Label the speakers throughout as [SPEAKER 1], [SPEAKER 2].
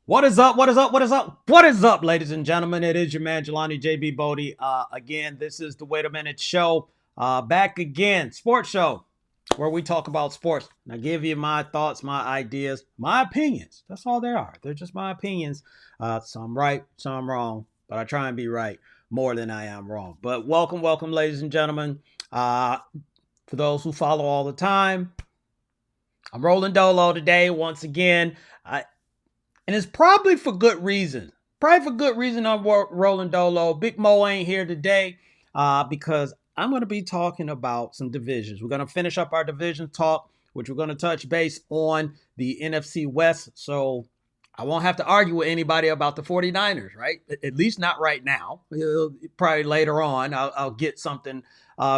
[SPEAKER 1] What is up? What is up? What is up? What is up, ladies and gentlemen? It is your man, Jelani JB Bodie. Again, this is the Wait a Minute show. Back again, sports show where we talk about sports. And I give you my thoughts, my ideas, my opinions. That's all they are. They're just my opinions. Some right, some wrong, but I try and be right more than I am wrong. But welcome, ladies and gentlemen. For those who follow all the time, I'm rolling dolo today once again. And it's probably for good reason. Probably for good reason I'm rolling dolo. Big Mo ain't here today because I'm going to be talking about some divisions. We're going to finish up our division talk, which we're going to touch base on the NFC West. So I won't have to argue with anybody about the 49ers, right? At least not right now. Probably later on I'll get something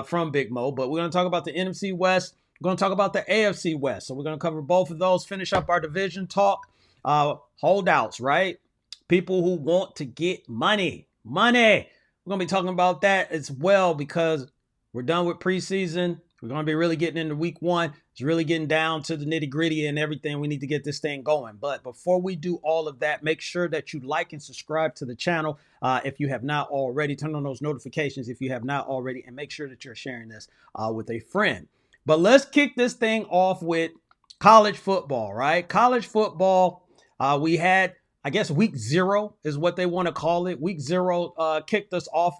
[SPEAKER 1] from Big Mo. But we're going to talk about the NFC West. We're going to talk about the AFC West. So we're going to cover both of those, finish up our division talk. Holdouts, right? People who want to get money. We're going to be talking about that as well because we're done with preseason. We're going to be really getting into week one. It's really getting down to the nitty gritty and everything. We need to get this thing going. But before we do all of that, make sure that you like and subscribe to the channel. If you have not already, turn on those notifications if you have not already, and make sure that you're sharing this with a friend. But let's kick this thing off with college football, right? College football. We had, I guess, week 0 is what they want to call it. Week 0 kicked us off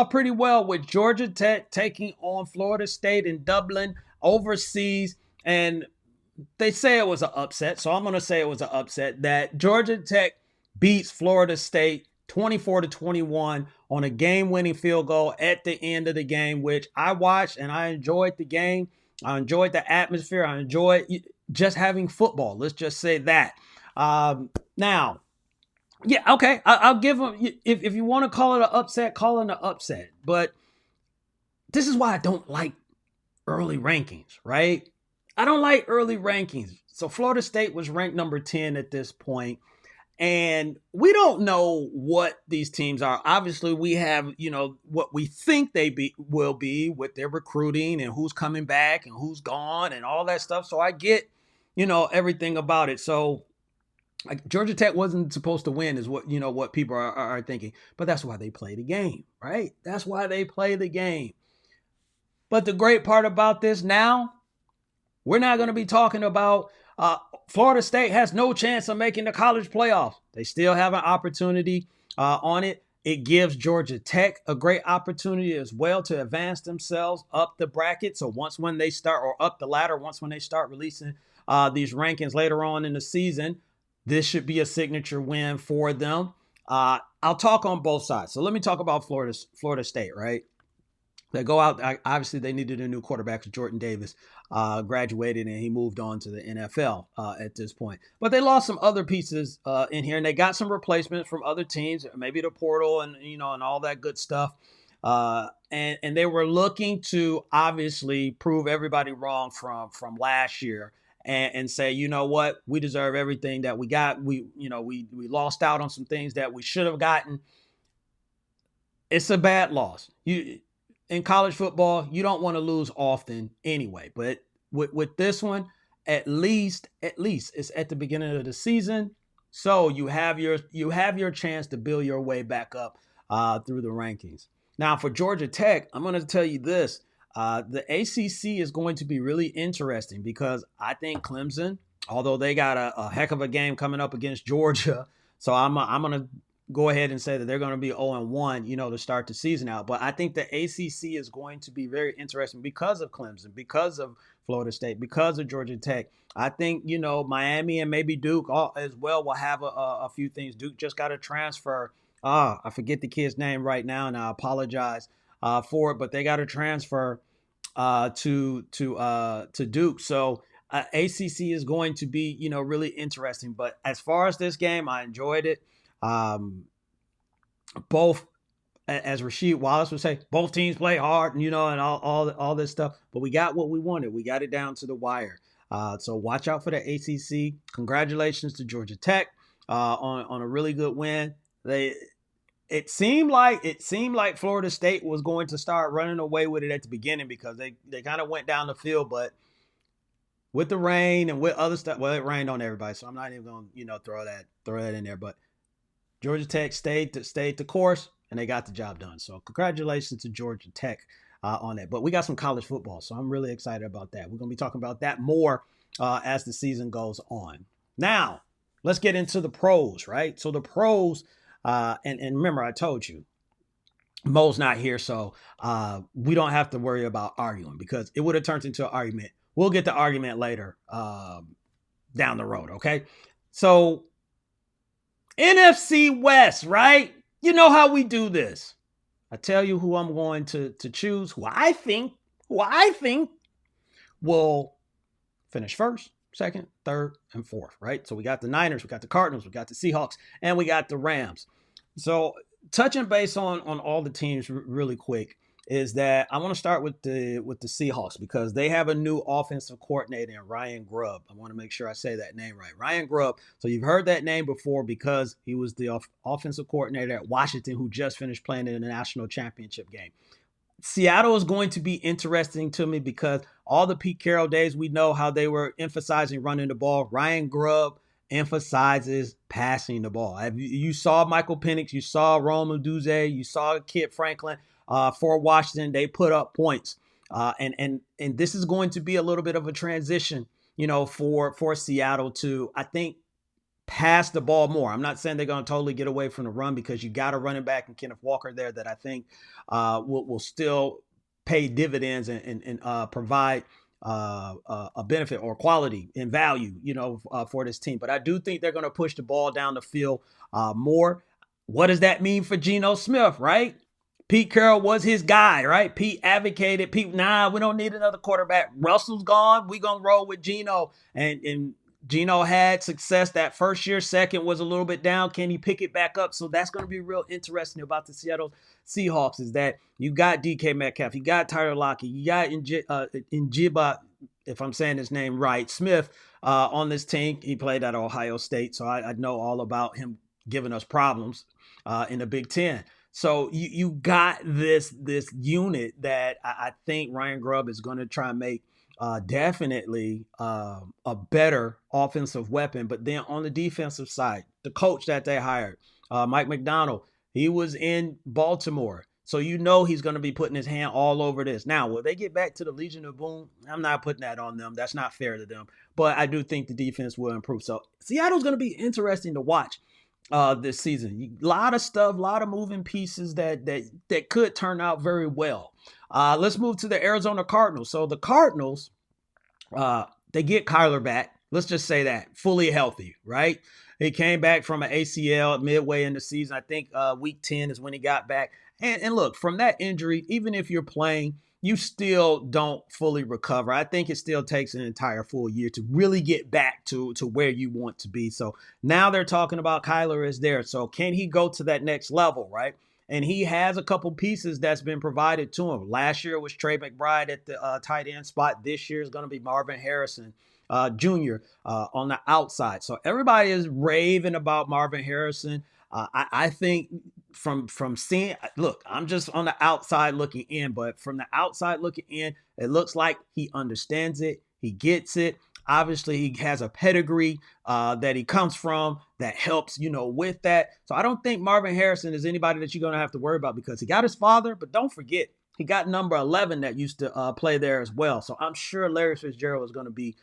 [SPEAKER 1] pretty well with Georgia Tech taking on Florida State in Dublin overseas. And they say it was an upset. So I'm going to say it was an upset that Georgia Tech beats Florida State 24-21 on a game-winning field goal at the end of the game, which I watched and I enjoyed the game. I enjoyed the atmosphere. I enjoyed just having football. Let's just say that. Now, yeah, okay. I'll give them, if you want to call it an upset, call it an upset. But this is why I don't like early rankings, right? I don't like early rankings. So Florida State was ranked number 10 at this point. And we don't know what these teams are. Obviously, we have, what we think they will be with their recruiting and who's coming back and who's gone and all that stuff. So I get, everything about it. So Georgia Tech wasn't supposed to win is what people are thinking. But that's why they play the game, right? That's why they play the game. But the great part about this now, we're not going to be talking about Florida State has no chance of making the college playoffs. They still have an opportunity on it. It gives Georgia Tech a great opportunity as well to advance themselves up the bracket. So when they start, or up the ladder, when they start releasing these rankings later on in the season, this should be a signature win for them. I'll talk on both sides. So let me talk about Florida State, right? They go out. Obviously, they needed a new quarterback. Jordan Davis graduated and he moved on to the NFL at this point. But they lost some other pieces in here, and they got some replacements from other teams, maybe the portal and and all that good stuff. And they were looking to obviously prove everybody wrong from last year and say, you know what, we deserve everything that we got. We lost out on some things that we should have gotten. It's a bad loss. In college football, you don't want to lose often anyway. But with this one, at least it's at the beginning of the season, so you have your chance to build your way back up through the rankings. Now, for Georgia Tech, I'm going to tell you this: the ACC is going to be really interesting because I think Clemson, although they got a heck of a game coming up against Georgia, so I'm going to go ahead and say that they're going to be 0-1, to start the season out. But I think the ACC is going to be very interesting because of Clemson, because of Florida State, because of Georgia Tech. I think, Miami and maybe Duke as well will have a few things. Duke just got a transfer. I forget the kid's name right now, and I apologize for it, but they got a transfer to Duke. So ACC is going to be, really interesting. But as far as this game, I enjoyed it. Both, as Rasheed Wallace would say, both teams play hard, and all this stuff. But we got what we wanted. We got it down to the wire. So watch out for the ACC. Congratulations to Georgia Tech on a really good win. It seemed like Florida State was going to start running away with it at the beginning because they kind of went down the field, but with the rain and with other stuff. Well, it rained on everybody, so I'm not even going to throw that in there. But Georgia Tech stayed the course, and they got the job done. So congratulations to Georgia Tech on that. But we got some college football, so I'm really excited about that. We're going to be talking about that more as the season goes on. Now, let's get into the pros, right? So the pros, and remember, I told you, Mo's not here, so we don't have to worry about arguing because it would have turned into an argument. We'll get the argument later down the road, okay? So NFC West, right? You know how we do this. I tell you who I'm going to choose, who I think will finish first, second, third, and fourth, right? So we got the Niners, we got the Cardinals, we got the Seahawks, and we got the Rams. So touching base on all the teams really quick is that I want to start with the Seahawks because they have a new offensive coordinator, Ryan Grubb. I want to make sure I say that name right. Ryan Grubb. So you've heard that name before because he was the offensive coordinator at Washington who just finished playing in the national championship game. Seattle is going to be interesting to me because all the Pete Carroll days, we know how they were emphasizing running the ball. Ryan Grubb emphasizes passing the ball. You saw Michael Penix, you saw Rome Odunze, you saw Kid Franklin for Washington. They put up points, and this is going to be a little bit of a transition, for Seattle to, I think, pass the ball more. I'm not saying they're going to totally get away from the run because you got a running back and Kenneth Walker there that I think will still pay dividends and provide a benefit or quality and value, for this team. But I do think they're going to push the ball down the field more. What does that mean for Geno Smith, right? Pete Carroll was his guy, right? Pete advocated, we don't need another quarterback. Russell's gone. We're going to roll with Geno. And Geno had success that first year. Second was a little bit down. Can he pick it back up? So that's going to be real interesting about the Seattle Seahawks is that you got DK Metcalf, you got Tyler Lockett, you got Njiba, if I'm saying his name right, Smith on this team. He played at Ohio State, so I know all about him giving us problems in the Big Ten. So you got this unit that I think Ryan Grubb is going to try and make definitely a better offensive weapon. But then on the defensive side, the coach that they hired, Mike McDonald, he was in Baltimore. So he's going to be putting his hand all over this. Now, will they get back to the Legion of Boom? I'm not putting that on them. That's not fair to them. But I do think the defense will improve. So Seattle's going to be interesting to watch this season. A lot of stuff, a lot of moving pieces that could turn out very well. Let's move to the Arizona Cardinals. So the Cardinals, they get Kyler back. Let's just say that, fully healthy, right? He came back from an ACL midway in the season. I think week 10 is when he got back. And look, from that injury, even if you're playing, you still don't fully recover. I think it still takes an entire full year to really get back to where you want to be. So now they're talking about Kyler is there. So can he go to that next level, right? And he has a couple pieces that's been provided to him. Last year was Trey McBride at the tight end spot. This year is going to be Marvin Harrison Jr. On the outside. So everybody is raving about Marvin Harrison. I think from seeing, look, I'm just on the outside looking in, but from the outside looking in, it looks like he understands it. He gets it. Obviously, he has a pedigree that he comes from that helps, with that. So I don't think Marvin Harrison is anybody that you're going to have to worry about because he got his father, but don't forget, he got number 11 that used to play there as well. So I'm sure Larry Fitzgerald is going to be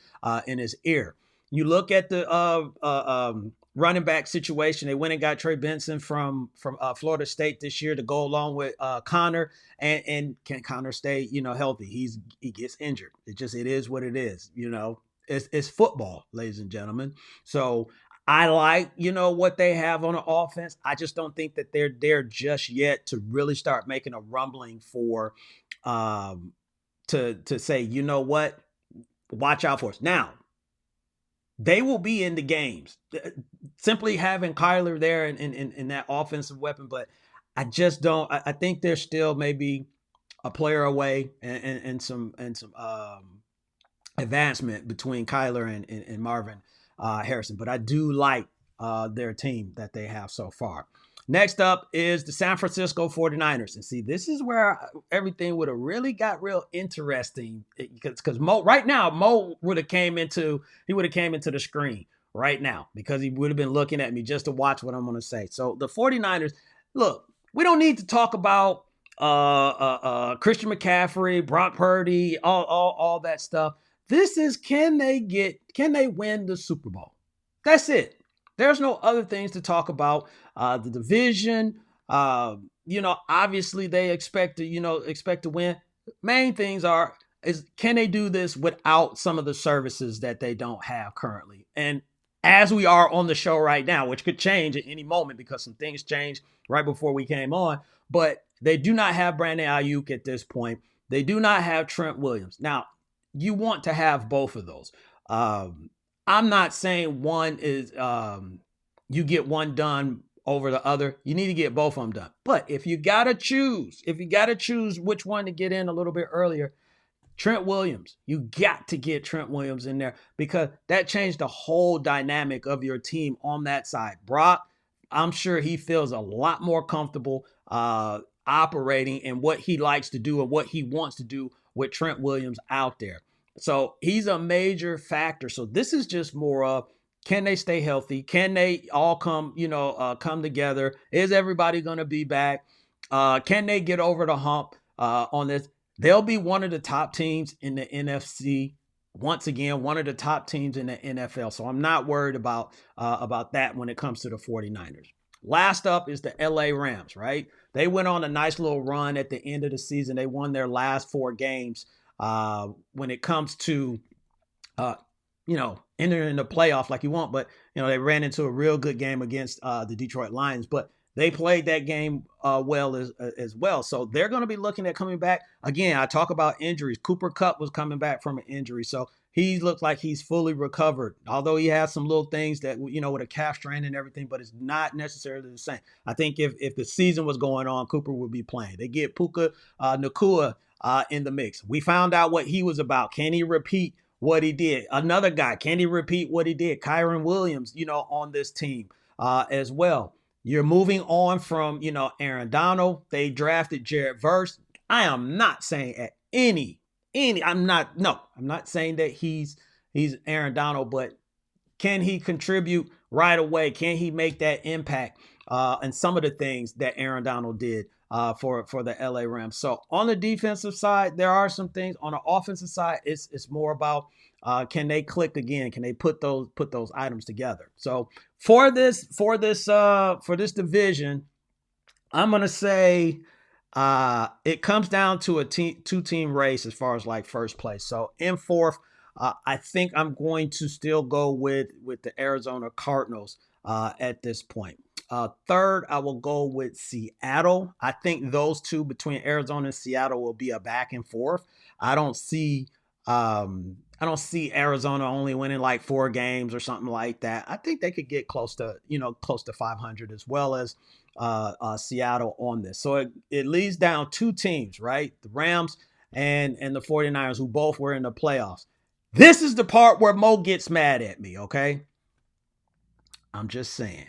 [SPEAKER 1] in his ear. You look at the running back situation. They went and got Trey Benson from Florida State this year to go along with Connor. And can Connor stay, healthy? He gets injured. It is what it is. It's football, ladies and gentlemen. So I like, what they have on the offense. I just don't think that they're there just yet to really start making a rumbling for to say, you know what, watch out for us. Now, they will be in the games. Simply having Kyler there in that offensive weapon, but I just don't. I think they're still maybe a player away and some advancement between Kyler and Marvin Harrison. But I do like their team that they have so far. Next up is the San Francisco 49ers. And see, this is where everything would have really got real interesting because Mo right now, Mo would have came into the screen right now because he would have been looking at me just to watch what I'm going to say. So the 49ers, look, we don't need to talk about Christian McCaffrey, Brock Purdy, all that stuff. This is can they win the Super Bowl? That's it. There's no other things to talk about. The division, obviously they expect to win. Main things is can they do this without some of the services that they don't have currently? And as we are on the show right now, which could change at any moment because some things changed right before we came on, but they do not have Brandon Ayuk at this point. They do not have Trent Williams. Now, you want to have both of those. I'm not saying one is you get one done over the other. You need to get both of them done. But if you gotta choose which one to get in a little bit earlier, Trent Williams, you got to get Trent Williams in there because that changed the whole dynamic of your team on that side. Brock, I'm sure he feels a lot more comfortable operating in what he likes to do and what he wants to do with Trent Williams out there. So he's a major factor. So this is just more of, can they stay healthy? Can they all come together? Is everybody going to be back? Can they get over the hump on this? They'll be one of the top teams in the NFC. Once again, one of the top teams in the NFL. So I'm not worried about that when it comes to the 49ers. Last up is the LA Rams, right? They went on a nice little run at the end of the season. They won their last 4 games. When it comes to, entering the playoff like you want, but, they ran into a real good game against the Detroit Lions, but they played that game well as well. So they're going to be looking at coming back. Again, I talk about injuries. Cooper Kupp was coming back from an injury. So he looks like he's fully recovered, although he has some little things that, with a calf strain and everything, but it's not necessarily the same. I think if the season was going on, Cooper would be playing. They get Puka Nacua in the mix. We found out what he was about. Can he repeat what he did? Another guy, can he repeat what he did? Kyron Williams, on this team as well. You're moving on from, Aaron Donald. They drafted Jared Verse. I am not saying at I'm not saying that he's Aaron Donald, but can he contribute right away? Can he make that impact and some of the things that Aaron Donald did for the LA Rams? So on the defensive side, there are some things. On the offensive side, it's more about can they click again? Can they put those items together? So for this division, I'm gonna say it comes down to a two-team race as far as like first place. So in fourth, I think I'm going to still go with the Arizona Cardinals at this point. Third, I will go with Seattle. I think those two between Arizona and Seattle will be a back and forth. I don't see Arizona only winning like 4 games or something like that. I think they could get close to 500 as well as Seattle on this. So it leads down 2 teams, right? The Rams and the 49ers, who both were in the playoffs. This is the part where Mo gets mad at me, okay? I'm just saying.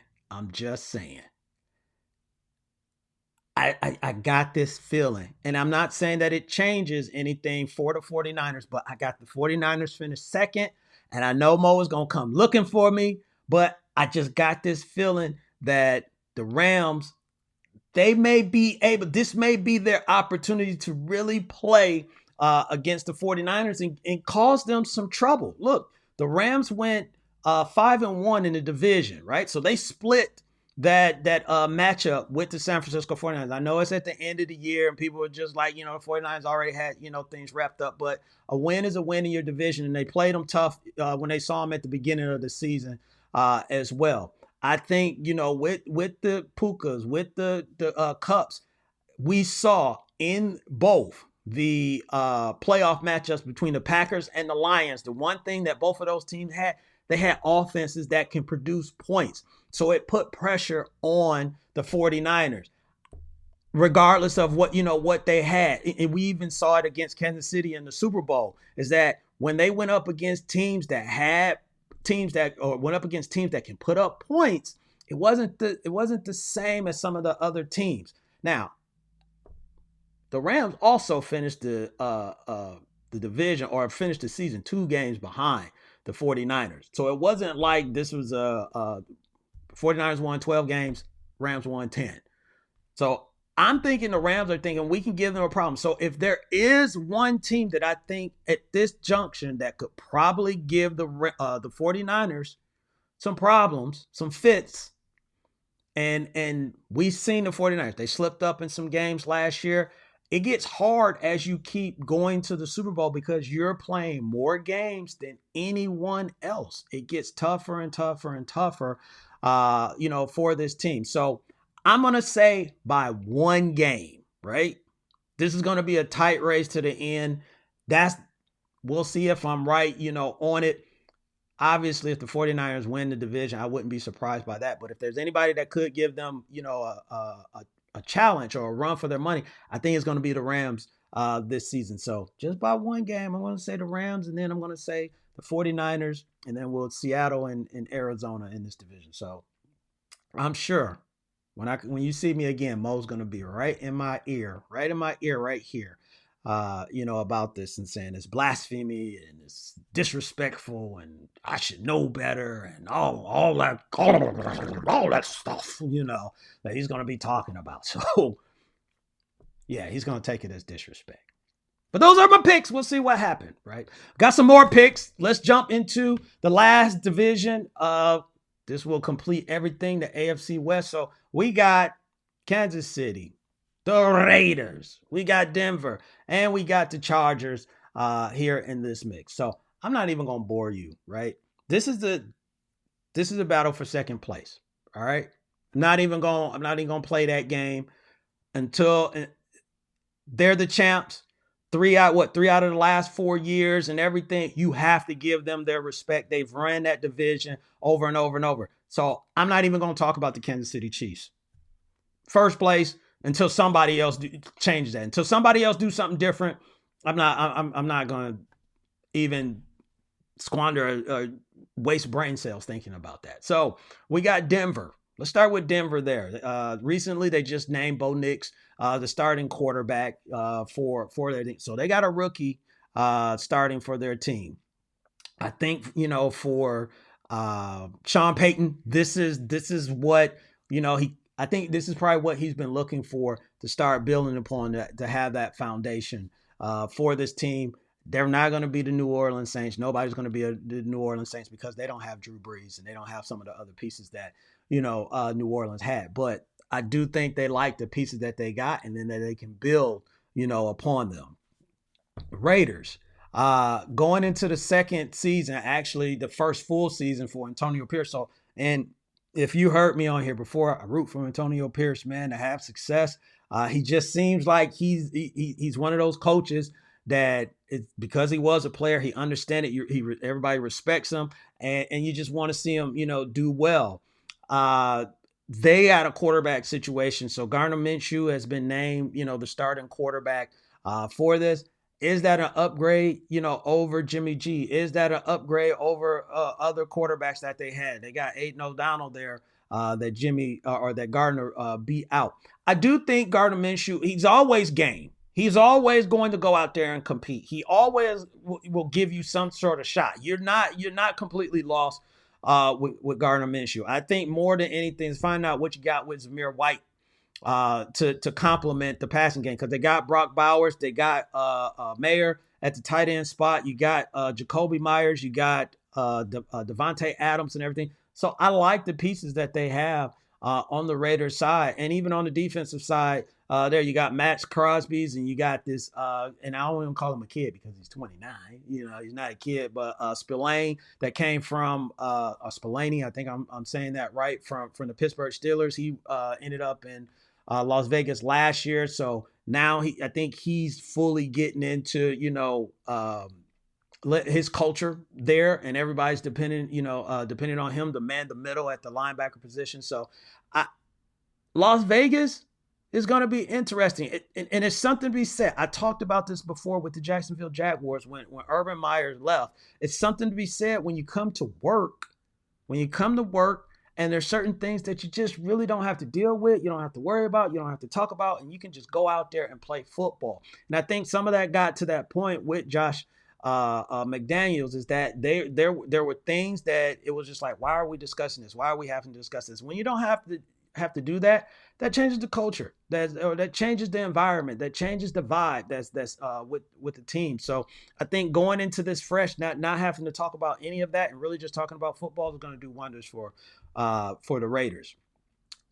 [SPEAKER 1] I got this feeling, and I'm not saying that it changes anything for the 49ers, but I got the 49ers finished second, and I know Mo is going to come looking for me, but I just got this feeling that the Rams, this may be their opportunity to really play against the 49ers and cause them some trouble. Look, the Rams went 5-1 in the division, right? So they split that matchup with the San Francisco 49ers. I know it's at the end of the year and people are just like, the 49ers already had, things wrapped up, but a win is a win in your division, and they played them tough when they saw them at the beginning of the season as well. I think, with the Pukas, with the Cups, we saw in both the playoff matchups between the Packers and the Lions, the one thing that both of those teams had, they had offenses that can produce points. So it put pressure on the 49ers, regardless of what they had. And we even saw it against Kansas City in the Super Bowl, is that when they went up against teams that can put up points, it wasn't the same as some of the other teams. Now, the Rams also finished the division, or finished the season 2 games behind the 49ers. So it wasn't like this was 49ers won 12 games, Rams won 10. So I'm thinking the Rams are thinking we can give them a problem. So if there is one team that I think at this junction that could probably give the 49ers some problems, some fits, and we've seen the 49ers. They slipped up in some games last year. It gets hard as you keep going to the Super Bowl because you're playing more games than anyone else. It gets tougher and tougher and tougher, for this team. So I'm going to say by one game, right? This is going to be a tight race to the end. We'll see if I'm right, on it. Obviously, if the 49ers win the division, I wouldn't be surprised by that. But if there's anybody that could give them, a challenge or a run for their money, I think it's going to be the Rams this season. So just by one game, I'm going to say the Rams, and then I'm going to say the 49ers, and then we'll Seattle and Arizona in this division. So I'm sure when you see me again, Mo's going to be right in my ear right here, about this and saying it's blasphemy and it's disrespectful and I should know better and all that stuff, that he's going to be talking about. So, yeah, he's going to take it as disrespect. But those are my picks. We'll see what happened, right? Got some more picks. Let's jump into the last division. This will complete everything, the AFC West. So we got Kansas City, the Raiders, we got Denver, and we got the Chargers here in this mix. So I'm not even going to bore you, right? This is a battle for second place. All right. I'm not even going to play that game until they're the champs. 3 out of the last 4 years and everything. You have to give them their respect. They've ran that division over and over and over. So I'm not even going to talk about the Kansas City Chiefs. First place until somebody else changes that. Until somebody else do something different, I'm not going to even squander or waste brain cells thinking about that. So we got Denver. Let's start with Denver there. Recently, they just named Bo Nix the starting quarterback for their team. So they got a rookie starting for their team. I think, for Sean Payton, this is what, I think this is probably what he's been looking for to start building upon that, to have that foundation for this team. They're not going to be the New Orleans Saints. Nobody's going to be the New Orleans Saints because they don't have Drew Brees and they don't have some of the other pieces that, New Orleans had. But I do think they like the pieces that they got and then that they can build, upon them. Raiders, going into the second season, actually the first full season for Antonio Pierce. So, and if you heard me on here before, I root for Antonio Pierce, man, to have success. He just seems like he's one of those coaches that it's because he was a player, he understands it. Everybody respects him, and you just want to see him, do well. They had a quarterback situation, so Gardner Minshew has been named, the starting quarterback for this. Is that an upgrade, over Jimmy G? Is that an upgrade over other quarterbacks that they had? They got Aiden O'Donnell there that Gardner beat out. I do think Gardner Minshew, he's always game. He's always going to go out there and compete. He always will give you some sort of shot. You're not completely lost with Gardner Minshew. I think more than anything is find out what you got with Zamir White to complement the passing game, because they got Brock Bowers, they got Mayer at the tight end spot. You got Jacoby Myers, you got Devontae Adams and everything. So I like the pieces that they have on the Raiders side, and even on the defensive side. There you got Max Crosby's, and you got this, and I don't even call him a kid because he's 29. He's not a kid, but Spillane that came from Spillane. I think I'm saying that right, from the Pittsburgh Steelers. He ended up in Las Vegas last year, so now I think he's fully getting into his culture there, and everybody's depending on him to man the middle at the linebacker position. So, Las Vegas is going to be interesting. And it's something to be said. I talked about this before with the Jacksonville Jaguars when Urban Meyer left. It's something to be said when you come to work And there's certain things that you just really don't have to deal with. You don't have to worry about. You don't have to talk about. And you can just go out there and play football. And I think some of that got to that point with Josh McDaniels, is that there were things that it was just like, why are we discussing this? Why are we having to discuss this? When you don't have to do that, that changes the culture. That changes the environment. That changes the vibe. That's with the team. So I think going into this fresh, not having to talk about any of that and really just talking about football is going to do wonders for the Raiders.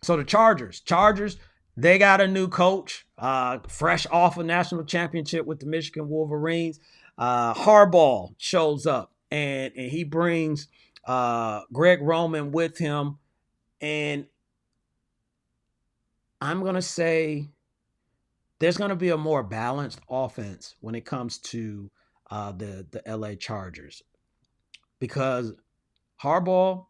[SPEAKER 1] So the Chargers, they got a new coach, fresh off a national championship with the Michigan Wolverines. Harbaugh shows up and he brings Greg Roman with him. And I'm going to say there's going to be a more balanced offense when it comes to the LA Chargers, because Harbaugh,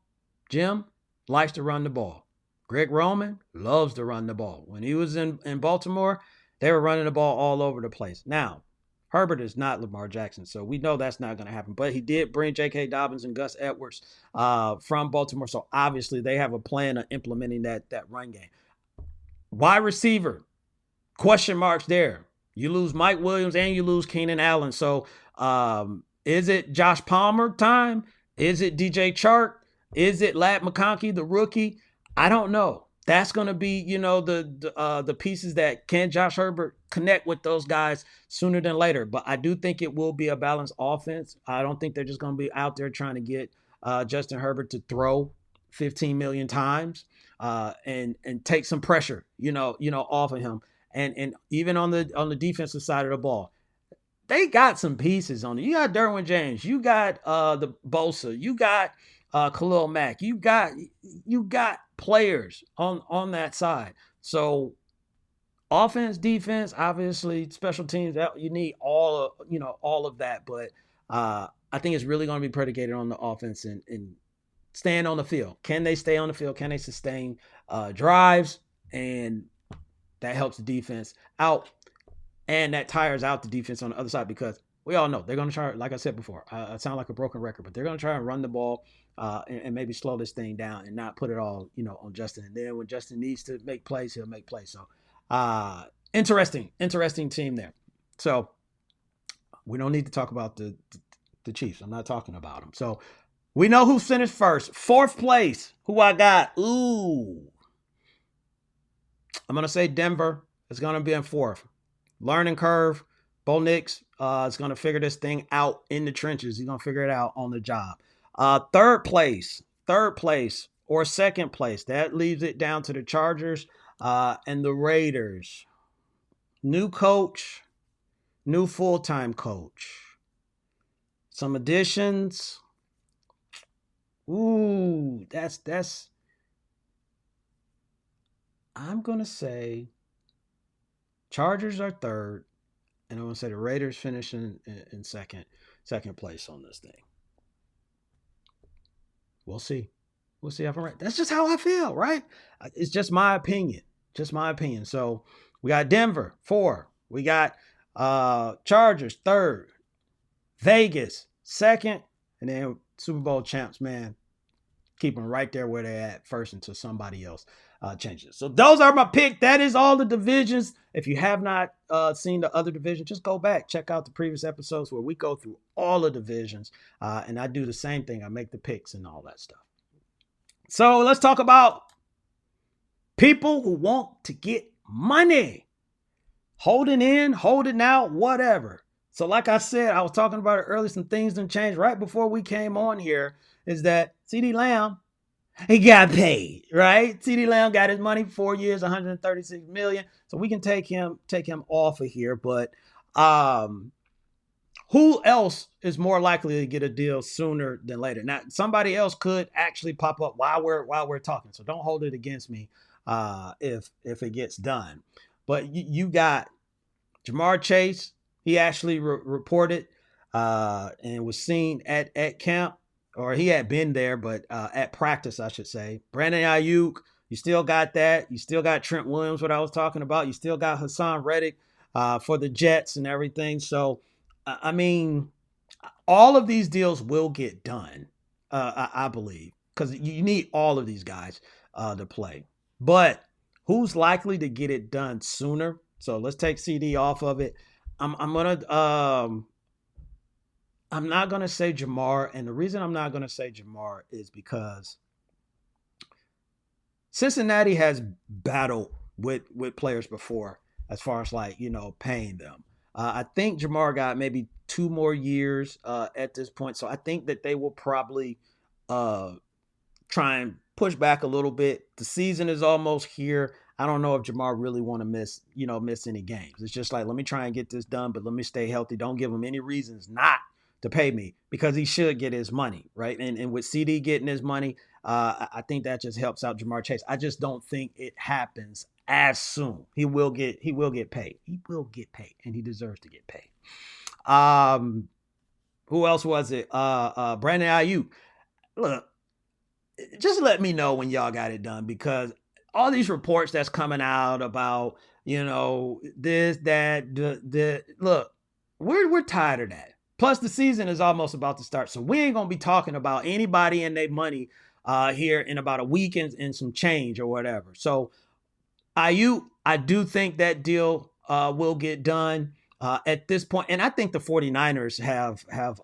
[SPEAKER 1] Jim, likes to run the ball. Greg Roman loves to run the ball. When he was in Baltimore, they were running the ball all over the place. Now, Herbert is not Lamar Jackson, so we know that's not going to happen. But he did bring J.K. Dobbins and Gus Edwards from Baltimore, so obviously they have a plan of implementing that run game. Wide receiver, question marks there. You lose Mike Williams and you lose Keenan Allen. So is it Josh Palmer time? Is it DJ Chark? Is it Ladd McConkey, the rookie? I don't know. That's going to be, the pieces that can Josh Herbert connect with those guys sooner than later. But I do think it will be a balanced offense. I don't think they're just going to be out there trying to get Justin Herbert to throw 15 million times and take some pressure, off of him. And even on the defensive side of the ball, they got some pieces on it. You got Derwin James, you got the Bosa, you got Khalil Mack, you got players on that side. So offense, defense, obviously special teams, you need all of that. But I think it's really going to be predicated on the offense and staying on the field. Can they stay on the field? Can they sustain drives? And that helps the defense out. And that tires out the defense on the other side, because we all know they're going to try, like I said before, I sound like a broken record, but they're going to try and run the ball and maybe slow this thing down and not put it all, on Justin. And then when Justin needs to make plays, he'll make plays. So interesting team there. So we don't need to talk about the Chiefs. I'm not talking about them. So we know who finished first. Fourth place, who I got. Ooh. I'm going to say Denver is going to be in fourth. Learning curve. Bo Nix is going to figure this thing out in the trenches. He's going to figure it out on the job. Third place or second place. That leaves it down to the Chargers and the Raiders. New coach, new full-time coach. Some additions. Ooh, that's I'm going to say Chargers are third, and I'm going to say the Raiders finish in second place on this thing. We'll see. We'll see if I'm right. That's just how I feel, right? It's just my opinion. So we got Denver, 4. We got Chargers, 3rd. Vegas, 2nd. And then Super Bowl champs, man, keep them right there where they're at first until somebody else changes. So those are my pick. That is all the divisions. If you have not seen the other division, just go back. Check out the previous episodes where we go through all the divisions. And I do the same thing. I make the picks and all that stuff. So let's talk about people who want to get money. Holding in, holding out, whatever. So like I said, I was talking about it earlier, some things done changed right before we came on here, is that CeeDee Lamb, he got paid, right? CeeDee Lamb got his money, 4 years, $136 million. So we can take him off of here. But who else is more likely to get a deal sooner than later? Now, somebody else could actually pop up while we're talking. So don't hold it against me if it gets done. But you got Jamar Chase. He actually reported and was seen at camp. Or he had been there, but at practice, I should say. Brandon Ayuk, you still got that. You still got Trent Williams, what I was talking about. You still got Hassan Reddick for the Jets and everything. So, I mean, all of these deals will get done, I believe. because you need all of these guys to play. But who's likely to get it done sooner? So let's take CD off of it. I'm not gonna say Jamar, and the reason I'm not gonna say Jamar is because Cincinnati has battled with players before, as far as like paying them. I think Jamar got maybe 2 more years at this point, so I think that they will probably uh, try and push back a little bit. The season is almost here. I don't know if Jamar really want to miss any games. It's just like, let me try and get this done, but let me stay healthy. Don't give him any reasons not to pay me, because he should get his money, right? And with CD getting his money, I think that just helps out Jamar Chase. I just don't think it happens as soon. He will get paid. He will get paid, and he deserves to get paid. Who else was it? Brandon Ayuk. Look, just let me know when y'all got it done, because all these reports that's coming out about this, that, the look, we're tired of that. Plus, the season is almost about to start, so we ain't gonna be talking about anybody and their money here in about a week and some change or whatever. So, Ayuk, I do think that deal will get done at this point, and I think the 49ers have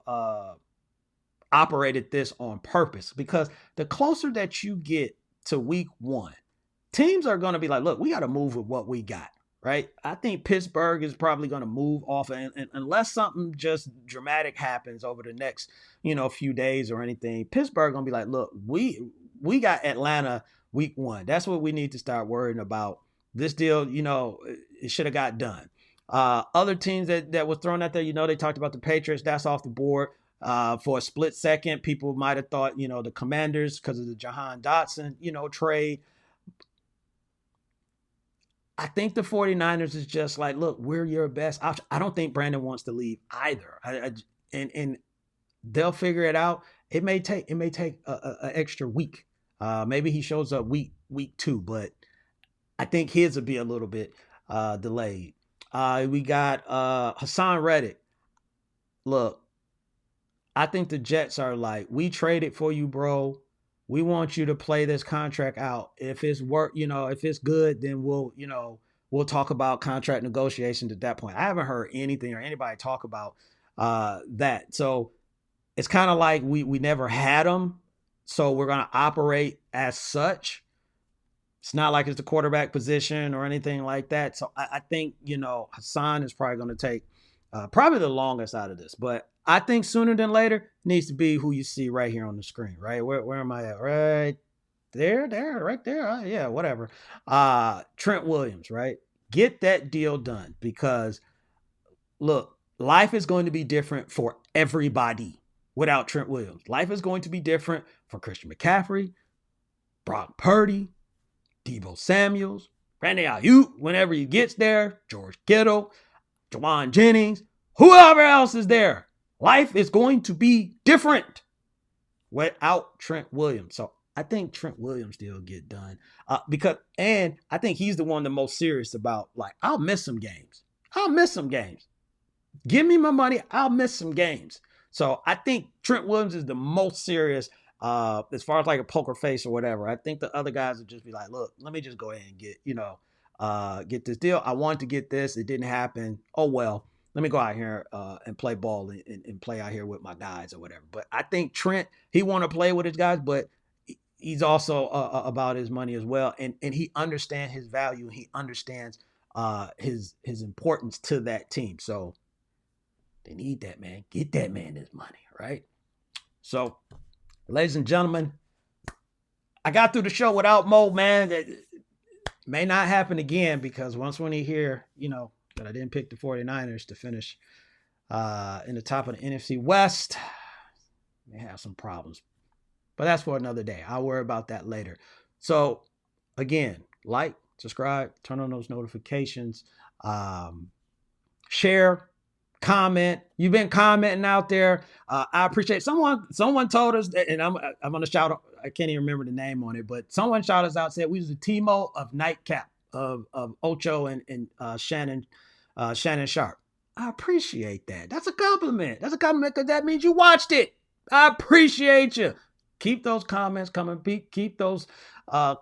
[SPEAKER 1] operated this on purpose, because the closer that you get to week 1, teams are going to be like, look, we got to move with what we got. Right. I think Pittsburgh is probably going to move off, and unless something just dramatic happens over the next, few days or anything, Pittsburgh going to be like, look, we got Atlanta week 1. That's what we need to start worrying about. This deal, it should have got done. Other teams that was thrown out there, they talked about the Patriots. That's off the board. For a split second, people might have thought, the Commanders, because of the Jahan Dotson, trade. I think the 49ers is just like, look, we're your best option. I don't think Brandon wants to leave either. And they'll figure it out. It may take an extra week. Maybe he shows up week 2, but I think his will be a little bit delayed. We got Hassan Reddick. Look, I think the Jets are like, we traded for you, bro. We want you to play this contract out. If it's if it's good, then we'll talk about contract negotiations at that point. I haven't heard anything or anybody talk about that. So it's kind of like we never had him. So we're going to operate as such. It's not like it's the quarterback position or anything like that. So I think, Hassan is probably going to take probably the longest out of this. But I think sooner than later needs to be who you see right here on the screen, right? Where am I at? Right there, right there. Yeah, whatever. Trent Williams, right? Get that deal done, because look, life is going to be different for everybody without Trent Williams. Life is going to be different for Christian McCaffrey, Brock Purdy, Deebo Samuels, Brandon Ayuk, whenever he gets there, George Kittle, Jawan Jennings, whoever else is there. Life is going to be different without Trent Williams. So I think Trent Williams still get done and I think he's the one the most serious about, like, I'll miss some games. Give me my money. I'll miss some games. So I think Trent Williams is the most serious as far as like a poker face or whatever. I think the other guys would just be like, look, let me just go ahead and get this deal. I wanted to get this. It didn't happen. Oh, well. Let me go out here and play ball and play out here with my guys or whatever. But I think Trent, he want to play with his guys, but he's also about his money as well. And he understands his value. He understands his importance to that team. So they need that, man. Get that man his money, right? So, ladies and gentlemen, I got through the show without Mo, man. That may not happen again, because when he hear, that I didn't pick the 49ers to finish in the top of the NFC West, may have some problems. But that's for another day. I'll worry about that later. So, again, like, subscribe, turn on those notifications, share, comment. You've been commenting out there. I appreciate someone told us that, and I'm going to shout out, I can't even remember the name on it, but someone shouted us out, said we was the Timo of Nightcap of Ocho and Shannon Sharp. I appreciate that. That's a compliment. Because that means you watched it. I appreciate you. Keep those comments coming. Keep those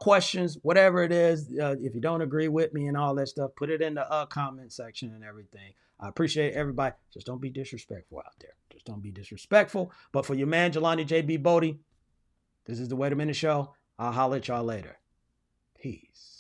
[SPEAKER 1] questions, whatever it is. If you don't agree with me and all that stuff, put it in the comment section and everything. I appreciate everybody. Just don't be disrespectful out there. Just don't be disrespectful. But for your man, Jelani JB Bodie, this is the Wait a Minute Show. I'll holler at y'all later. Peace.